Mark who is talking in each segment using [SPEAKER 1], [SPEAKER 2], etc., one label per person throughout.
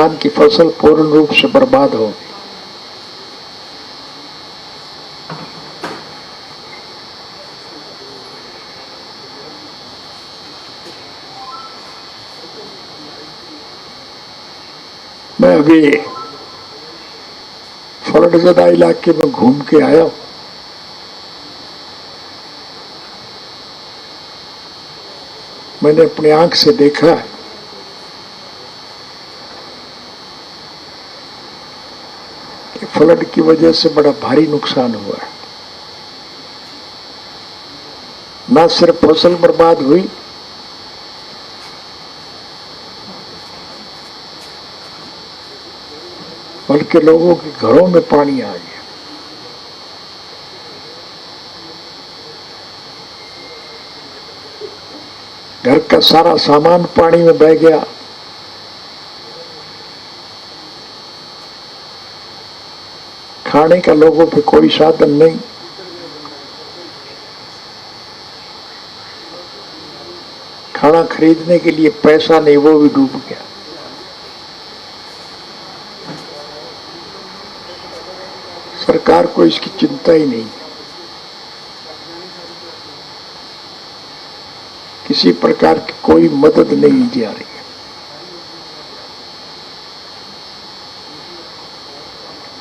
[SPEAKER 1] किसान की फसल पूर्ण रूप से बर्बाद हो गई। मैं अभी फ्लडज़दा इलाके में घूम के आया हूं। मैंने अपनी आंख से देखा है कि फ्लड की वजह से बड़ा भारी नुकसान हुआ है। न सिर्फ फसल बर्बाद हुई, बल्कि लोगों के घरों में पानी आ गया। घर का सारा सामान पानी में बह गया। खाने का लोगों पे कोई साधन नहीं। खाना खरीदने के लिए पैसा नहीं, वो भी डूब गया। सरकार को इसकी चिंता ही नहीं। किसी प्रकार की कोई मदद नहीं दी जा रही है।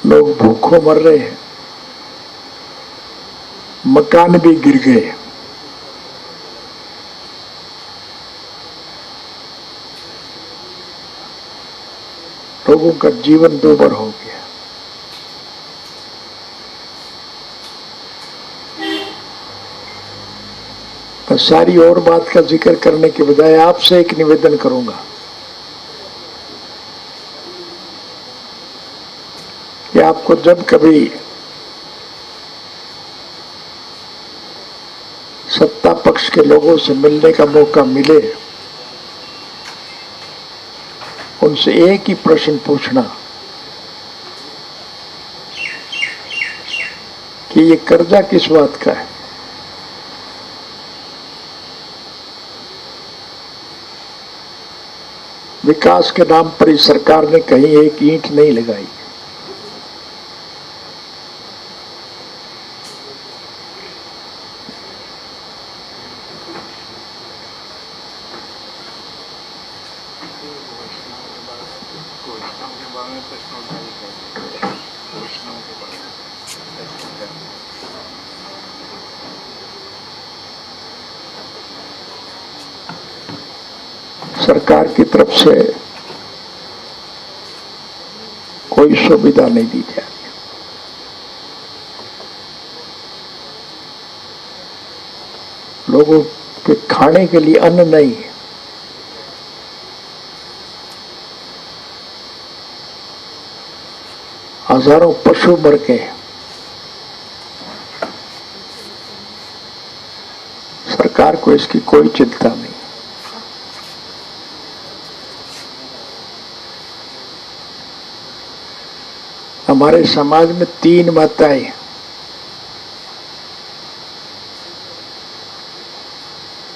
[SPEAKER 1] लोग भूखों मर रहे हैं, मकान भी गिर गए। लोगों का जीवन दूभर हो गया। मैं सारी और बात का जिक्र करने के बजाय आपसे एक निवेदन करूंगा कि आपको जब कभी सत्ता पक्ष के लोगों से मिलने का मौका मिले, उनसे एक ही प्रश्न पूछना कि ये कर्जा किस बात का है। विकास के नाम पर इस सरकार ने कहीं एक ईंट नहीं लगाई। सरकार की तरफ से कोई सुविधा नहीं दी जा रही। लोगों के खाने के लिए अन्न नहीं है। हजारों पशु मर गए। सरकार को इसकी कोई चिंता नहीं। हमारे समाज में 3 माताएं,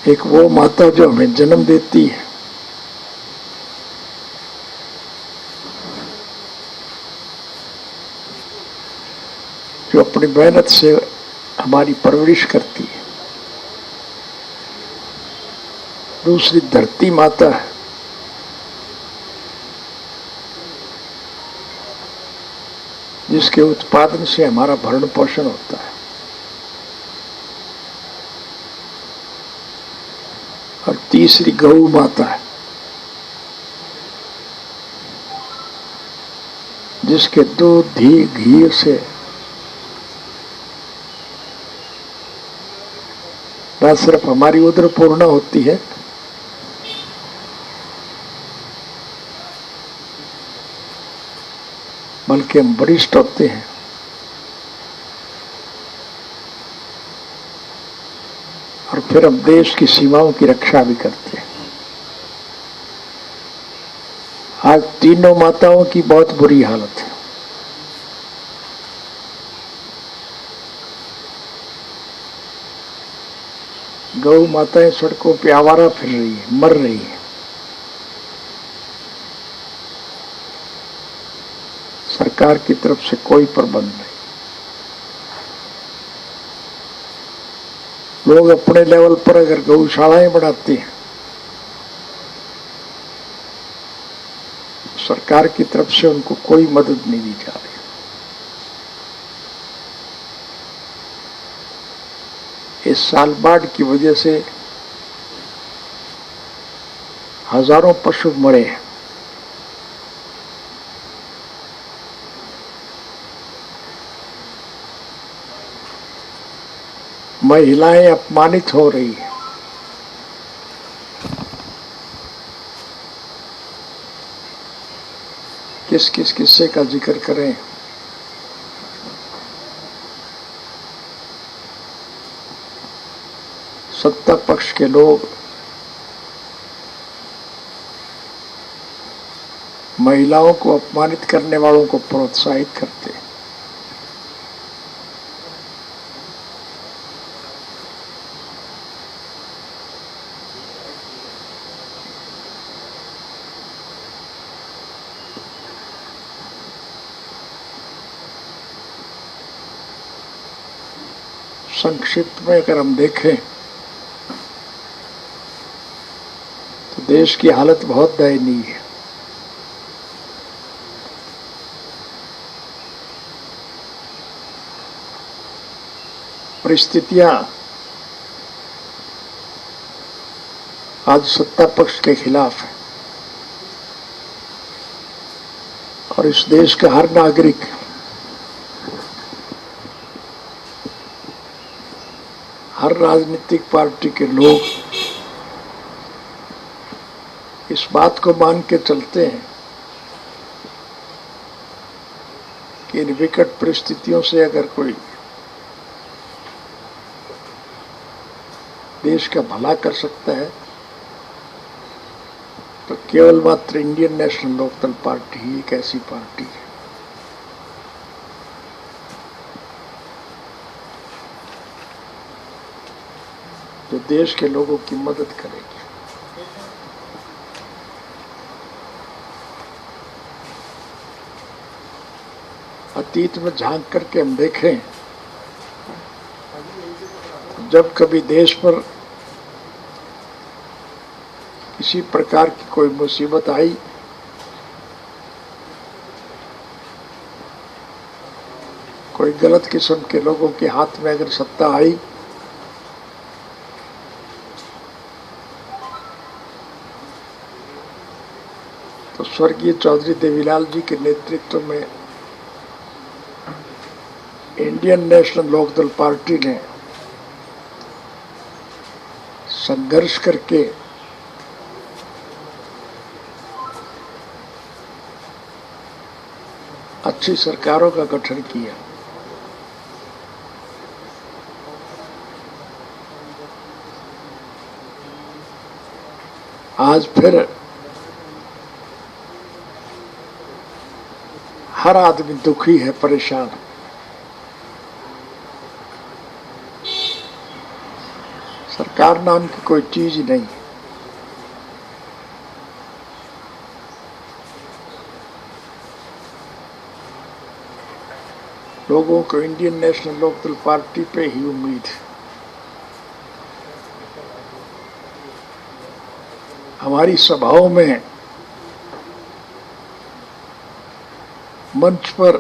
[SPEAKER 1] एक वो माता जो हमें जन्म देती है, जो अपनी मेहनत से हमारी परवरिश करती है। दूसरी धरती माता है, जिसके उत्पादन से हमारा भरण पोषण होता है। और तीसरी गौ माता है, जिसके दूध घी से न सिर्फ हमारी उदर पूर्ण होती है, बल्कि हम वरिष्ठ होते हैं। और फिर हम देश की सीमाओं की रक्षा भी करते हैं। आज तीनों माताओं की बहुत बुरी हालत है। गौ माताएं सड़कों पे आवारा फिर रही है, मर रही है। सरकार की तरफ से कोई प्रबंध नहीं। लोग अपने लेवल पर अगर गौशालाएं बनाते हैं, सरकार की तरफ से उनको कोई मदद नहीं दी जा रही। इस साल बाढ़ की वजह से हजारों पशु मरे हैं। महिलाएं अपमानित हो रही हैं। किस किस किस्से का जिक्र करें। सत्ता पक्ष के लोग महिलाओं को अपमानित करने वालों को प्रोत्साहित करते हैं। संक्षिप्त में अगर हम देखें तो देश की हालत बहुत दयनीय है। परिस्थितियां आज सत्ता पक्ष के खिलाफ है और इस देश का हर नागरिक हर राजनीतिक पार्टी के लोग इस बात को मान के चलते हैं कि इन विकट परिस्थितियों से अगर कोई देश का भला कर सकता है तो केवल मात्र इंडियन नेशनल लोकदल पार्टी ही एक ऐसी पार्टी है जो देश के लोगों की मदद करेगी। अतीत में झांक करके हम देखें, जब कभी देश पर किसी प्रकार की कोई मुसीबत आई, कोई गलत किस्म के लोगों के हाथ में अगर सत्ता आई, तो स्वर्गीय चौधरी देवीलाल जी के नेतृत्व में इंडियन नेशनल लोकदल पार्टी ने संघर्ष करके अच्छी सरकारों का गठन किया। आज फिर हर आदमी दुखी है, परेशान है। सरकार नाम की कोई चीज नहीं। लोगों को इंडियन नेशनल लोकदल पार्टी पे ही उम्मीद है। हमारी सभाओं में, मंच पर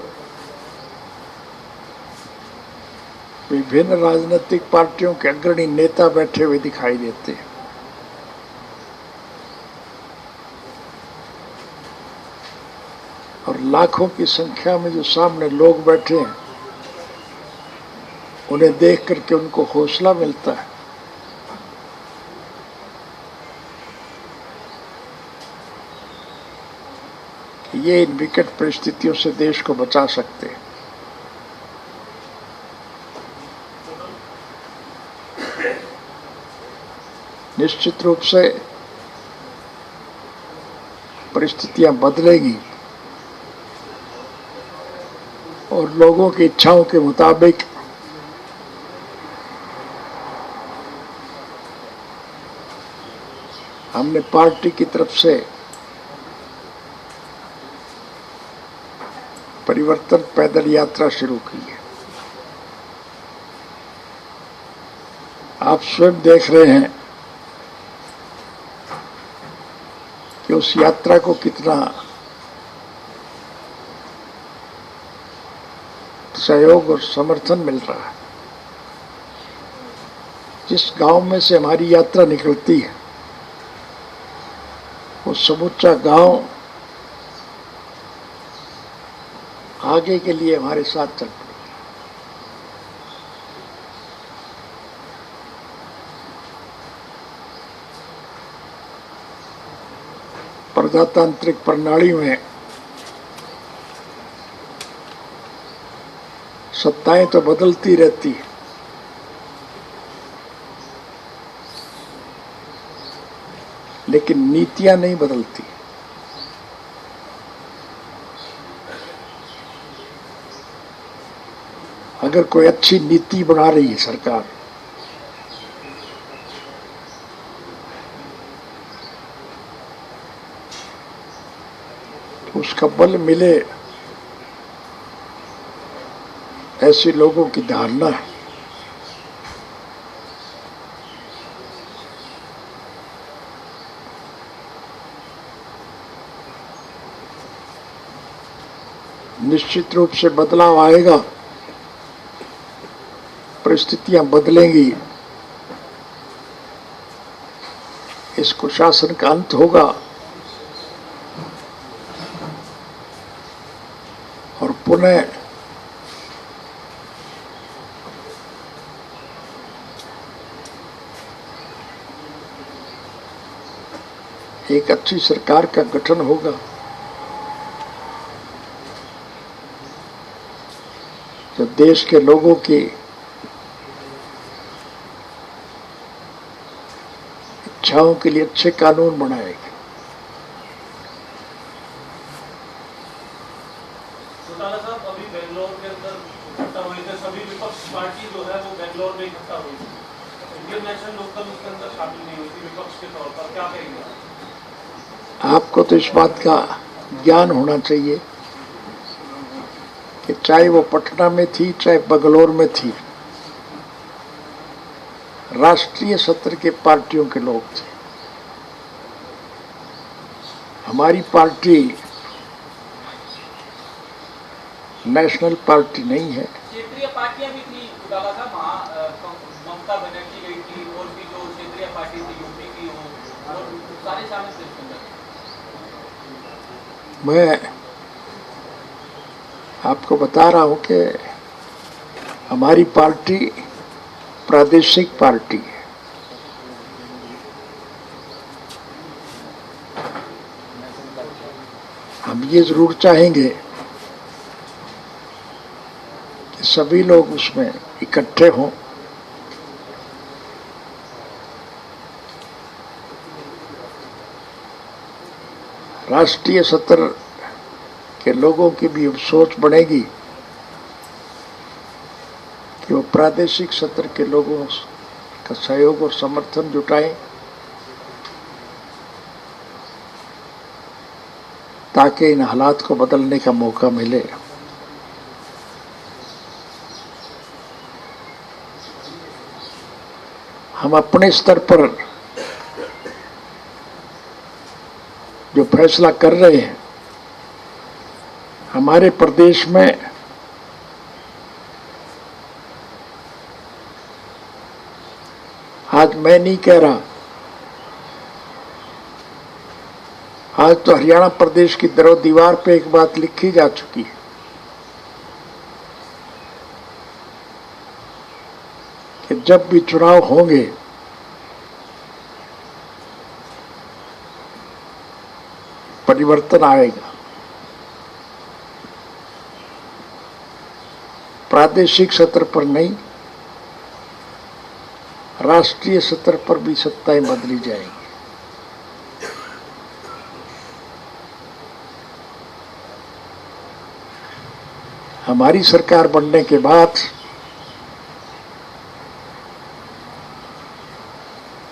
[SPEAKER 1] विभिन्न राजनीतिक पार्टियों के अग्रणी नेता बैठे हुए दिखाई देते हैं। और लाखों की संख्या में जो सामने लोग बैठे हैं, उन्हें देख करके उनको हौसला मिलता है कि ये इन विकट परिस्थितियों से देश को बचा सकते हैं। निश्चित रूप से परिस्थितियां बदलेंगी और लोगों की इच्छाओं के मुताबिक हमने पार्टी की तरफ से परिवर्तन पैदल यात्रा शुरू की है। आप स्वयं देख रहे हैं कि उस यात्रा को कितना सहयोग और समर्थन मिल रहा है। जिस गांव में से हमारी यात्रा निकलती है वो समूचा गांव आगे के लिए हमारे साथ चल पड़े। प्रजातांत्रिक प्रणाली में सत्ताएं तो बदलती रहती है, लेकिन नीतियां नहीं बदलती। अगर कोई अच्छी नीति बना रही है सरकार, तो उसका बल मिले ऐसे लोगों की धारणा है। निश्चित रूप से बदलाव आएगा, परिस्थितियां बदलेंगी, इस कुशासन का अंत होगा और पुनः एक अच्छी सरकार का गठन होगा जो देश के लोगों की इच्छाओं के लिए अच्छे कानून बनाएगी।
[SPEAKER 2] चौटाला साहब, अभी बेंगलोर के अंदर इकट्ठा हुए थे सभी विपक्ष पार्टी जो है वो बेंगलोर में इकट्ठा हुई थी। इंडियन नेशनल लोकदल उसके अंदर शामिल नहीं हुई थी विपक्ष के तौर पर, क्या कहेंगे?
[SPEAKER 1] आपको तो इस बात का ज्ञान होना चाहिए कि चाहे वो पटना में थी चाहे बंगलोर में थी, राष्ट्रीय सत्र के पार्टियों के लोग थे। हमारी पार्टी नेशनल पार्टी नहीं है।
[SPEAKER 3] क्षेत्रीय पार्टियां भी थी चौटाला साहब, ममता बनर्जी गई थी और भी जो क्षेत्रीय पार्टी थी यूपी की हो, और सारे शामिल थे इसके अंदर।
[SPEAKER 1] मैं आपको बता रहा हूं कि हमारी पार्टी प्रादेशिक पार्टी है। हम ये जरूर चाहेंगे कि सभी लोग उसमें इकट्ठे हों, राष्ट्रीय सत्र के लोगों की भी सोच बनेगी कि वो प्रादेशिक सत्र के लोगों का सहयोग और समर्थन जुटाएं ताकि इन हालात को बदलने का मौका मिले। हम अपने स्तर पर जो फैसला कर रहे हैं, हमारे प्रदेश में आज मैं नहीं कह रहा, आज तो हरियाणा प्रदेश की दीवार पे एक बात लिखी जा चुकी है कि जब भी चुनाव होंगे परिवर्तन आएगा। प्रादेशिक सत्र पर नहीं, राष्ट्रीय सत्र पर भी सत्ताएं बदली जाएंगी। हमारी सरकार बनने के बाद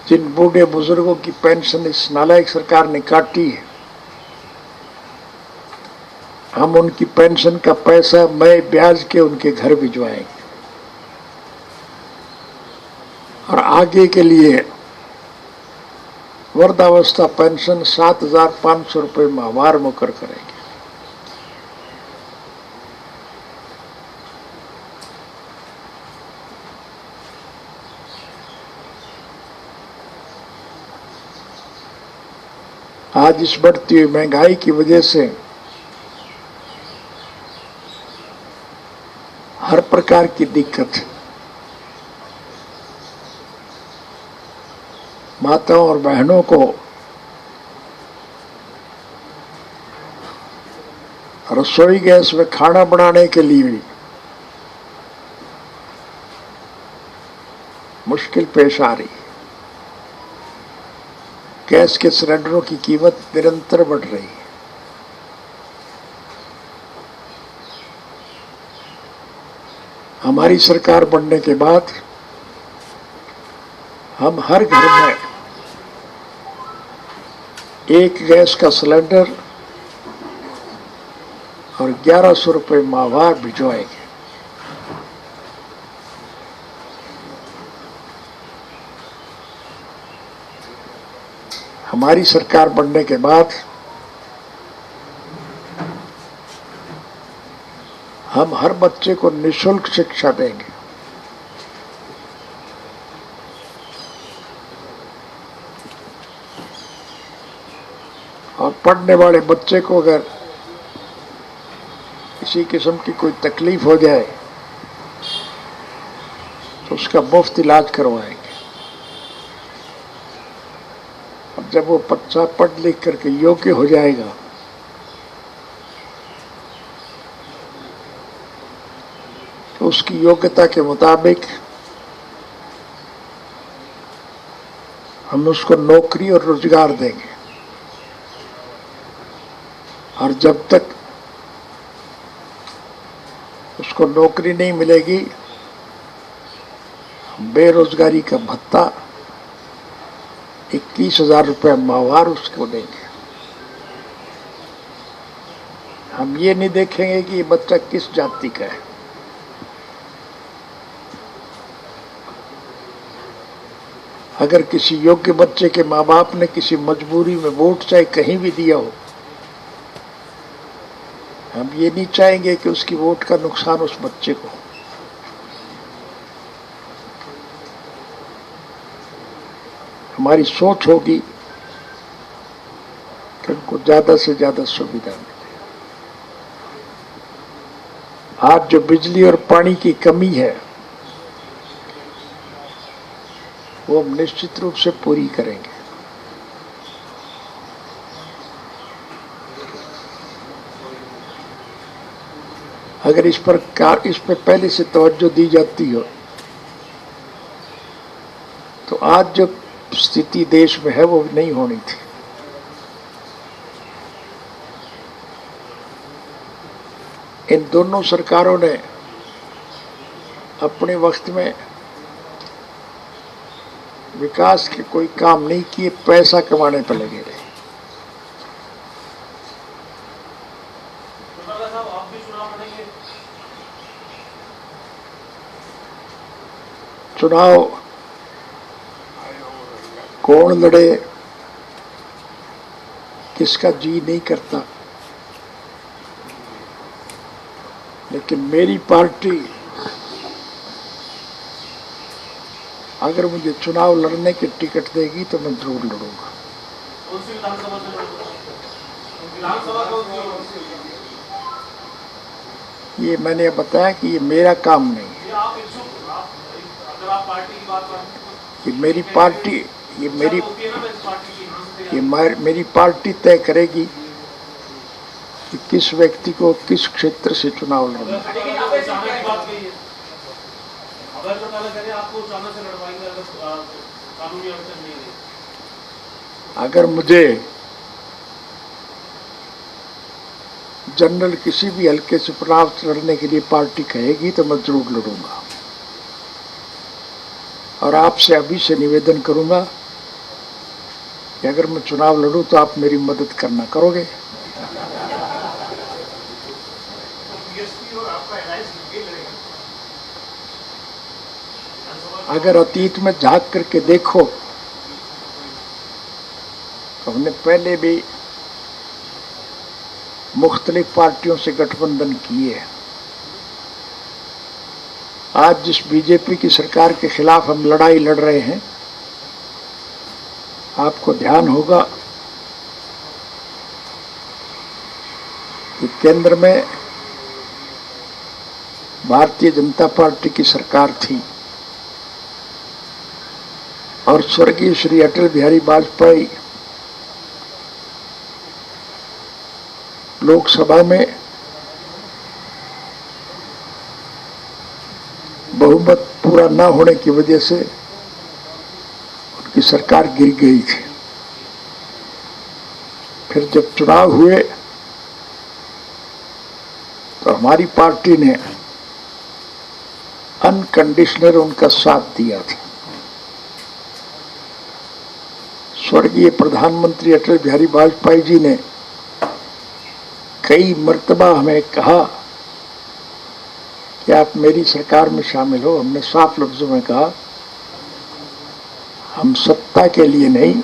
[SPEAKER 1] जिन बूढ़े बुजुर्गों की पेंशन इस नालायक सरकार ने काटी है, हम उनकी पेंशन का पैसा मैं ब्याज के उनके घर भिजवाएंगे और आगे के लिए वृद्धावस्था पेंशन 7,500 रुपये माहवार मुकर करेंगे। आज इस बढ़ती हुई महंगाई की वजह से हर प्रकार की दिक्कत माताओं और बहनों को रसोई गैस में खाना बनाने के लिए भी मुश्किल पेश आ रही है। गैस के सिलेंडरों की कीमत निरंतर बढ़ रही है। हमारी सरकार बनने के बाद हम हर घर में एक गैस का सिलेंडर और 1100 रुपये माहवार भिजवाएंगे। हमारी सरकार बनने के बाद हम हर बच्चे को निःशुल्क शिक्षा देंगे। और पढ़ने वाले बच्चे को अगर किसी किस्म की कोई तकलीफ हो जाए तो उसका मुफ्त इलाज करवाएंगे। अब जब वो बच्चा पढ़ लिख करके योग्य हो जाएगा तो उसकी योग्यता के मुताबिक हम उसको नौकरी और रोजगार देंगे। और जब तक उसको नौकरी नहीं मिलेगी बेरोजगारी का भत्ता 21,000 रुपये माहवार उसको देंगे। हम ये नहीं देखेंगे कि ये बच्चा किस जाति का है। अगर किसी योग्य बच्चे के माँ बाप ने किसी मजबूरी में वोट चाहे कहीं भी दिया हो, हम ये नहीं चाहेंगे कि उसकी वोट का नुकसान उस बच्चे को। हमारी सोच होगी कि उनको ज्यादा से ज्यादा सुविधा मिले। आज जो बिजली और पानी की कमी है वो हम निश्चित रूप से पूरी करेंगे। अगर इस पर पहले से तवज्जो दी जाती हो तो आज जो स्थिति देश में है वो नहीं होनी थी। इन दोनों सरकारों ने अपने वक्त में विकास के कोई काम नहीं किए, पैसा कमाने पर लगे रहे। चुनाव कौन लड़े किसका जी नहीं करता, लेकिन मेरी पार्टी अगर मुझे चुनाव लड़ने की टिकट देगी तो मैं जरूर लड़ूंगा। ये मैंने बताया कि ये मेरा काम नहीं है। ये मेरी पार्टी मेरी पार्टी तय करेगी कि किस व्यक्ति को किस क्षेत्र से चुनाव लड़ना। अगर मुझे जनरल किसी भी हल्के से चुनाव लड़ने के लिए पार्टी कहेगी तो मैं जरूर लड़ूंगा। और आपसे अभी से निवेदन करूंगा कि अगर मैं चुनाव लड़ूं तो आप मेरी मदद करना करोगे। अगर अतीत में झांक करके देखो तो हमने पहले भी मुख्तलिफ पार्टियों से गठबंधन किए हैं। आज जिस बीजेपी की सरकार के खिलाफ हम लड़ाई लड़ रहे हैं, आपको ध्यान होगा कि केंद्र में भारतीय जनता पार्टी की सरकार थी और स्वर्गीय श्री अटल बिहारी वाजपेयी लोकसभा में बहुमत पूरा न होने की वजह से उनकी सरकार गिर गई थी। फिर जब चुनाव हुए तो हमारी पार्टी ने अनकंडीशनल उनका साथ दिया था। स्वर्गीय प्रधानमंत्री अटल बिहारी वाजपेयी जी ने कई मर्तबा हमें कहा कि आप मेरी सरकार में शामिल हो। हमने साफ लफ्जों में कहा, हम सत्ता के लिए नहीं,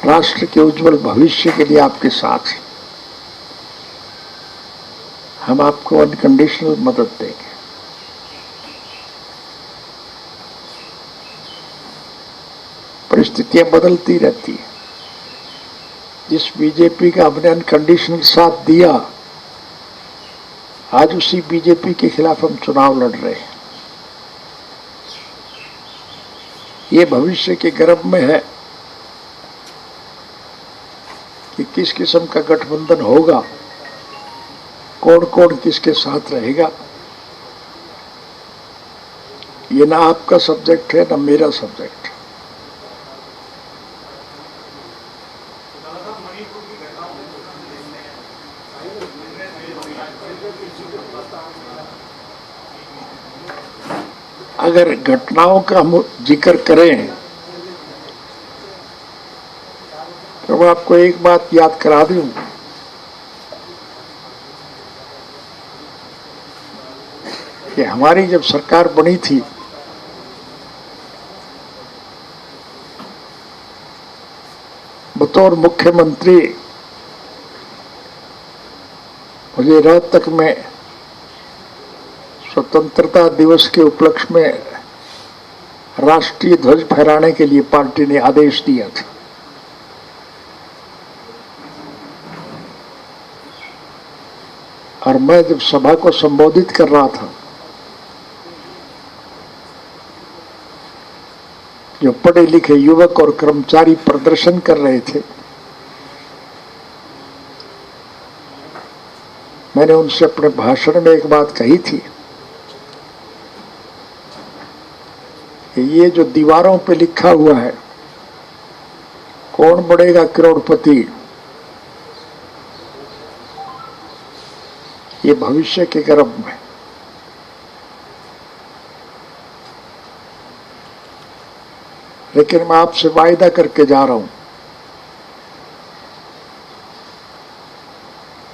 [SPEAKER 1] राष्ट्र के उज्जवल भविष्य के लिए आपके साथ हैं। हम आपको अनकंडीशनल मदद देंगे। परिस्थितियां बदलती रहती हैं। जिस बीजेपी का हमने अनकंडीशनल साथ दिया, आज उसी बीजेपी के खिलाफ हम चुनाव लड़ रहे हैं। ये भविष्य के गर्भ में है कि किस किस्म का गठबंधन होगा, कौन कौन किसके साथ रहेगा। ये ना आपका सब्जेक्ट है ना मेरा सब्जेक्ट है। अगर घटनाओं का हम जिक्र करें तो मैं आपको एक बात याद करा दूं कि हमारी जब सरकार बनी थी बतौर मुख्यमंत्री मुझे रोहतक में स्वतंत्रता दिवस के उपलक्ष्य में राष्ट्रीय ध्वज फहराने के लिए पार्टी ने आदेश दिया था। और मैं जब सभा को संबोधित कर रहा था, जो पढ़े लिखे युवक और कर्मचारी प्रदर्शन कर रहे थे, मैंने उनसे अपने भाषण में एक बात कही थी कि ये जो दीवारों पे लिखा हुआ है, कौन बढ़ेगा करोड़पति, ये भविष्य के गर्भ में। लेकिन मैं आपसे वायदा करके जा रहा हूं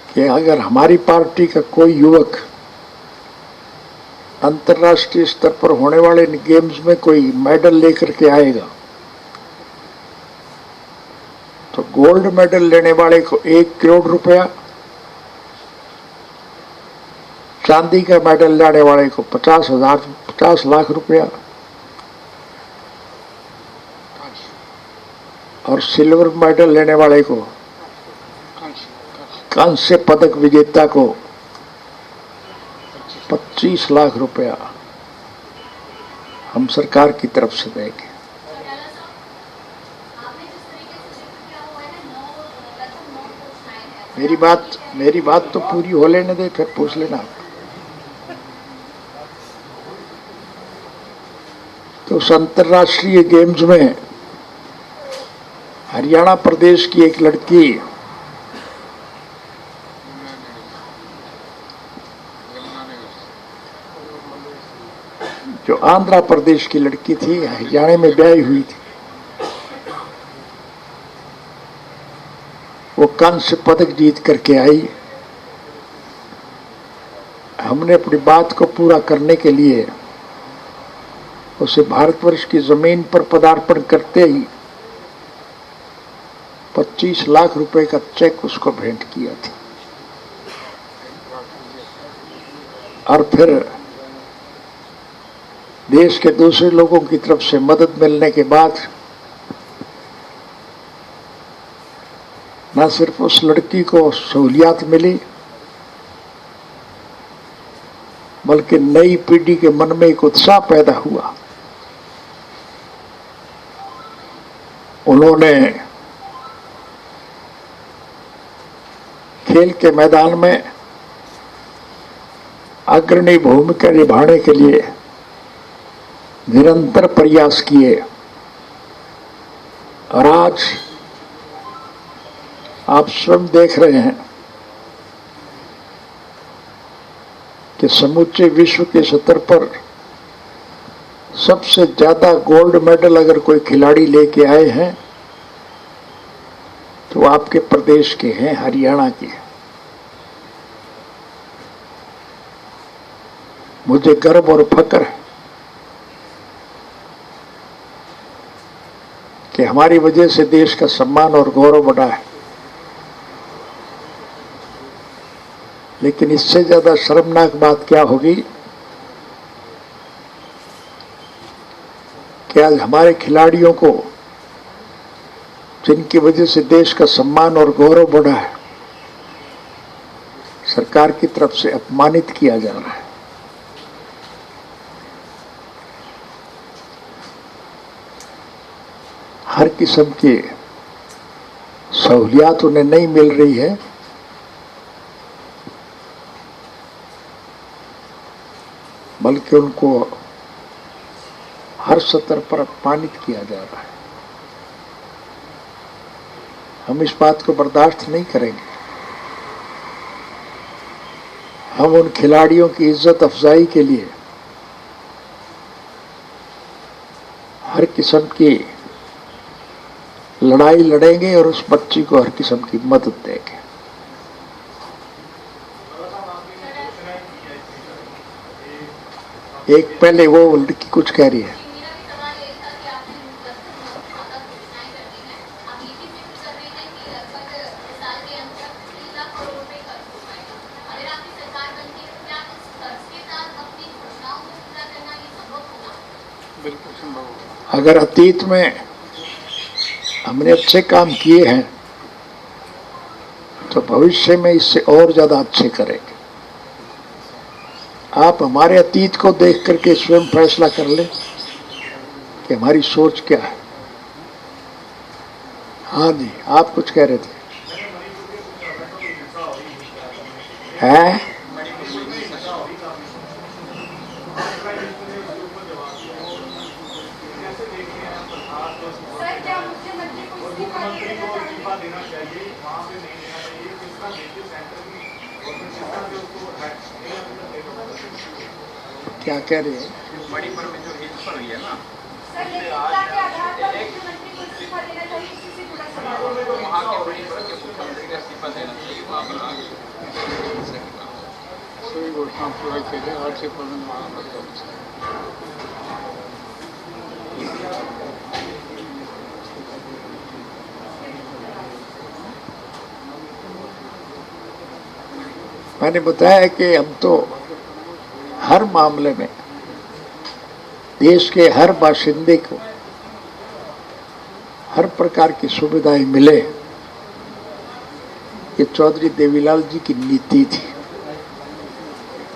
[SPEAKER 1] कि अगर हमारी पार्टी का कोई युवक अंतर्राष्ट्रीय स्तर पर होने वाले गेम्स में कोई मेडल लेकर के आएगा तो गोल्ड मेडल लेने वाले को 1 करोड़ रुपया, चांदी का मेडल लाने वाले को 50 लाख रुपया और सिल्वर मेडल लेने वाले को, कांस्य पदक विजेता को 25 लाख रुपया हम सरकार की तरफ से देंगे। मेरी बात तो पूरी हो लेने दे, फिर पूछ लेना आप। तो उस अंतर्राष्ट्रीय गेम्स में हरियाणा प्रदेश की एक लड़की जो आंध्र प्रदेश की लड़की थी, हरियाणा में ब्याही हुई थी, वो कांस्य पदक जीत करके आई। हमने अपनी बात को पूरा करने के लिए उसे भारतवर्ष की जमीन पर पदार्पण करते ही 25 लाख रुपए का चेक उसको भेंट किया था। और फिर देश के दूसरे लोगों की तरफ से मदद मिलने के बाद न सिर्फ उस लड़की को सहूलियत मिली, बल्कि नई पीढ़ी के मन में एक उत्साह पैदा हुआ। उन्होंने खेल के मैदान में अग्रणी भूमिका निभाने के लिए निरंतर प्रयास किए और आज आप स्वयं देख रहे हैं कि समूचे विश्व के स्तर पर सबसे ज्यादा गोल्ड मेडल अगर कोई खिलाड़ी लेके आए हैं तो आपके प्रदेश के हैं, हरियाणा के। मुझे गर्व और फक्र है कि हमारी वजह से देश का सम्मान और गौरव बढ़ा है। लेकिन इससे ज्यादा शर्मनाक बात क्या होगी कि आज हमारे खिलाड़ियों को, जिनकी वजह से देश का सम्मान और गौरव बढ़ा है, सरकार की तरफ से अपमानित किया जा रहा है। हर किस्म की सहूलियत उन्हें नहीं मिल रही है, बल्कि उनको हर स्तर पर अपमानित किया जा रहा है। हम इस बात को बर्दाश्त नहीं करेंगे। हम उन खिलाड़ियों की इज्जत अफजाई के लिए हर किस्म की लड़ाई लड़ेंगे और उस बच्ची को हर किस्म की मदद देंगे। एक पहले वो लड़की कुछ कह रही है। अगर अतीत में हमने अच्छे काम किए हैं तो भविष्य में इससे और ज्यादा अच्छे करेंगे। आप हमारे अतीत को देख करके स्वयं फैसला कर लें कि हमारी सोच क्या है। हाँ जी, आप कुछ कह रहे थे। है क्या कह रहे हैं?
[SPEAKER 3] मणिपुर में जो हिंसा हुई है ना, वहाँ के मणिपुर के मुख्यमंत्री का इस्तीफा देना चाहिए। वहाँ
[SPEAKER 1] मैंने बताया कि हम तो हर मामले में देश के हर बाशिंदे को हर प्रकार की सुविधाएं मिले, ये चौधरी देवीलाल जी की नीति थी।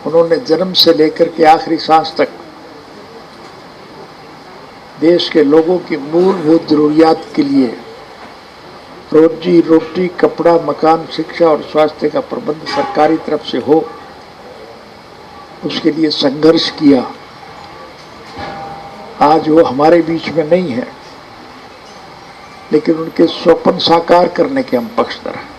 [SPEAKER 1] उन्होंने जन्म से लेकर के आखिरी सांस तक देश के लोगों की मूलभूत जरूरियात के लिए रोजी रोटी, कपड़ा, मकान, शिक्षा और स्वास्थ्य का प्रबंध सरकारी तरफ से हो, उसके लिए संघर्ष किया। आज वो हमारे बीच में नहीं है, लेकिन उनके स्वप्न साकार करने के हम पक्षधर हैं।